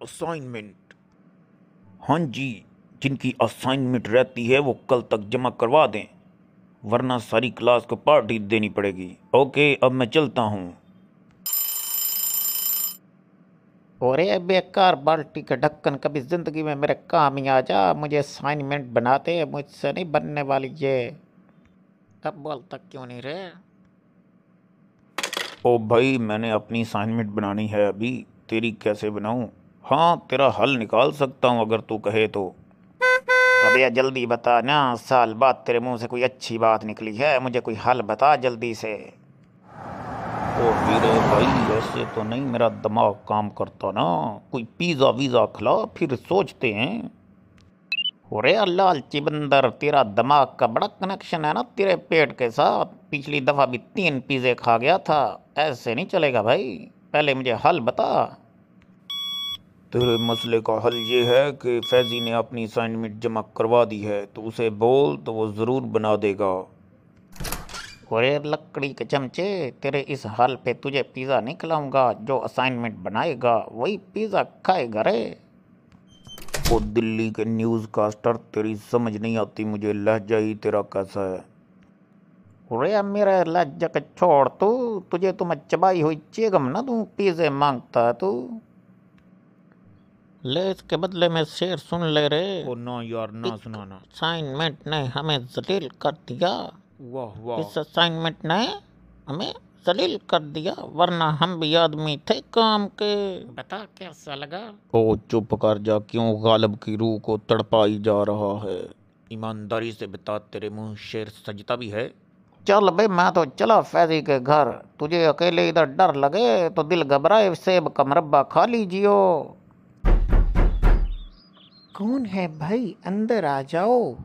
Assignment. हाँ जी, जिनकी assignment रहती है वो कल तक जमा करवा दें, वरना सारी क्लास को पार्टी देनी पड़ेगी। ओके, अब मैं चलता हूँ। अरे बेकार बाल्टी का ढक्कन, कभी जिंदगी में मेरे काम ही आ जा। मुझे असाइनमेंट बनाते, मुझसे नहीं बनने वाली ये। अब बोलता क्यों नहीं रे? ओ भाई, मैंने अपनी असाइनमेंट बनानी है अभी, तेरी कैसे बनाऊँ? हाँ, तेरा हल निकाल सकता हूँ अगर तू कहे तो। अबे जल्दी बता ना, साल बाद तेरे मुंह से कोई अच्छी बात निकली है, मुझे कोई हल बता जल्दी से। ओ हीरे भाई, ऐसे तो नहीं मेरा दिमाग काम करता ना। कोई पिज़्ज़ा वीज़ा खिला, फिर सोचते हैं। अरे लालची बंदर, तेरा दिमाग का बड़ा कनेक्शन है ना तेरे पेट के साथ। पिछली दफा भी 3 पिज़्ज़े खा गया था। ऐसे नहीं चलेगा भाई, पहले मुझे हल बता। तेरे मसले का हल ये है कि फैजी ने अपनी असाइनमेंट जमा करवा दी है, तो उसे बोल तो वो ज़रूर बना देगा। अरे लकड़ी के चमचे, तेरे इस हल पे तुझे पिज़्ज़ा नहीं खिलाऊंगा। जो असाइनमेंट बनाएगा वही पिज़्ज़ा खाएगा रे। ओ दिल्ली के न्यूज़ कास्टर, तेरी समझ नहीं आती मुझे, लहजा ही तेरा कैसा है। अरे अब मेरा लज्जा के छोड़ तू, तुझे तो मैं चबाई हुई चेगम ना दूं, पिज़्ज़े मांगता है तू। ले इसके बदले में शेर सुन ले रे। ओ ना यार, ना एक सुनाना। असाइनमेंट ने हमें जलील कर दिया। वाह वाह। इस असाइनमेंट ने हमें जलील कर दिया, वरना हम भी आदमी थे काम के। बता कैसा लगा? ओ चुप कर जा, क्यों गालब की रूह को तड़पाई जा रहा है? ईमानदारी से बता, तेरे मुंह शेर सजता भी है? चल बे, मैं तो चला फैजी के घर। तुझे अकेले इधर डर लगे तो दिल घबराए सेब का मुरब्बा खा लीजियो। कौन है भाई, अंदर आ जाओ।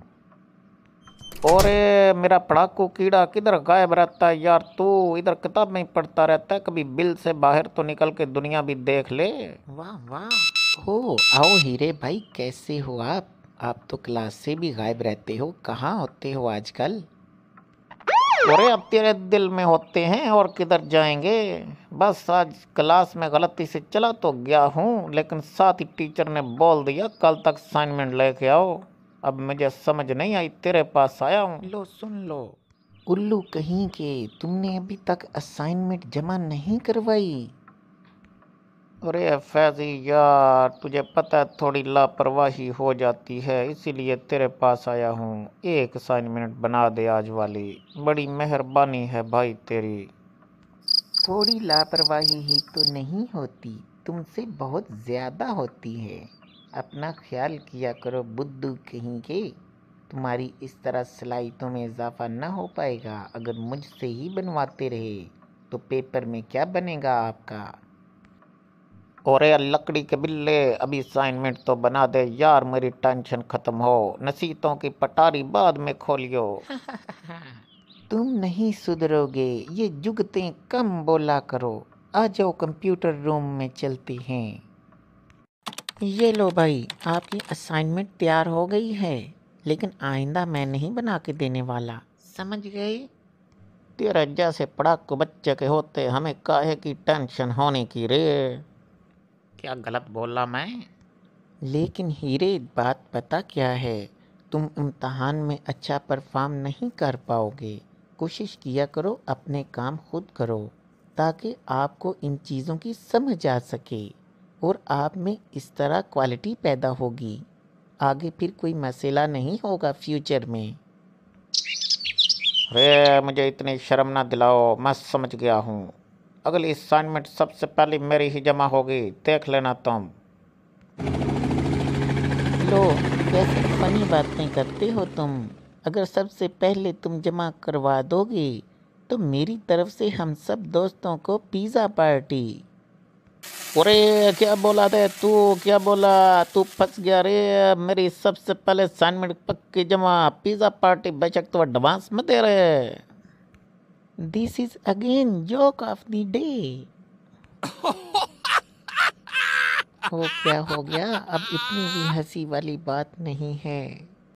अरे मेरा पढ़ाकू कीड़ा किधर गायब रहता है यार? तू इधर किताब में ही पढ़ता रहता है, कभी बिल से बाहर तो निकल के दुनिया भी देख ले। वाह वाह। हो आओ हीरे भाई, कैसे हो आप तो क्लास से भी गायब रहते हो, कहाँ होते हो आजकल? अरे अब तेरे दिल में होते हैं और किधर जाएंगे। बस आज क्लास में गलती से चला तो गया हूँ, लेकिन साथ ही टीचर ने बोल दिया कल तक असाइनमेंट लेके आओ। अब मुझे समझ नहीं आई, तेरे पास आया हूँ। लो सुन लो। उल्लू कहीं के, तुमने अभी तक असाइनमेंट जमा नहीं करवाई? अरे फैजी यार, तुझे पता है थोड़ी लापरवाही हो जाती है, इसीलिए तेरे पास आया हूँ। एक असाइनमेंट बना दे आज वाली, बड़ी मेहरबानी है भाई तेरी। थोड़ी लापरवाही ही तो नहीं होती, तुमसे बहुत ज्यादा होती है। अपना ख्याल किया करो बुद्धू कहीं के। तुम्हारी इस तरह सलाहियतों में इजाफा न हो पाएगा अगर मुझसे ही बनवाते रहे, तो पेपर में क्या बनेगा आपका? अरे लकड़ी के बिल्ले, अभी असाइनमेंट तो बना दे यार, मेरी टेंशन खत्म हो। नसीहतों की पटारी बाद में खोलियो। तुम नहीं सुधरोगे, ये जुगतें कम बोला करो। आ जाओ कंप्यूटर रूम में चलते हैं। ये लो भाई, आपकी असाइनमेंट तैयार हो गई है, लेकिन आइंदा मैं नहीं बना के देने वाला, समझ गए? तेरे जैसे पढ़ाकू बच्चे के होते हमें काहे की टेंशन होने की रे? क्या गलत बोला मैं? लेकिन हीरे, बात पता क्या है? तुम इम्तहान में अच्छा परफॉर्म नहीं कर पाओगे। कोशिश किया करो अपने काम खुद करो, ताकि आपको इन चीज़ों की समझ आ सके और आप में इस तरह क्वालिटी पैदा होगी। आगे फिर कोई मसला नहीं होगा फ्यूचर में। अरे मुझे इतनी शर्म ना दिलाओ, मैं समझ गया हूँ। अगली असाइनमेंट सबसे पहले मेरी ही जमा होगी, देख लेना तुम। लो, कैसी फनी बातें करते हो तुम। अगर सबसे पहले तुम जमा करवा दोगे तो मेरी तरफ से हम सब दोस्तों को पिज़्ज़ा पार्टी। अरे क्या बोला थे तू? क्या बोला? तू फंस गया रे। मेरी सबसे पहले असाइनमेंट पक्की जमा, पिज़्ज़ा पार्टी बेशक तो एडवांस में दे रहे। This is again joke of the day. हो क्या हो गया? अब इतनी भी हंसी वाली बात नहीं है।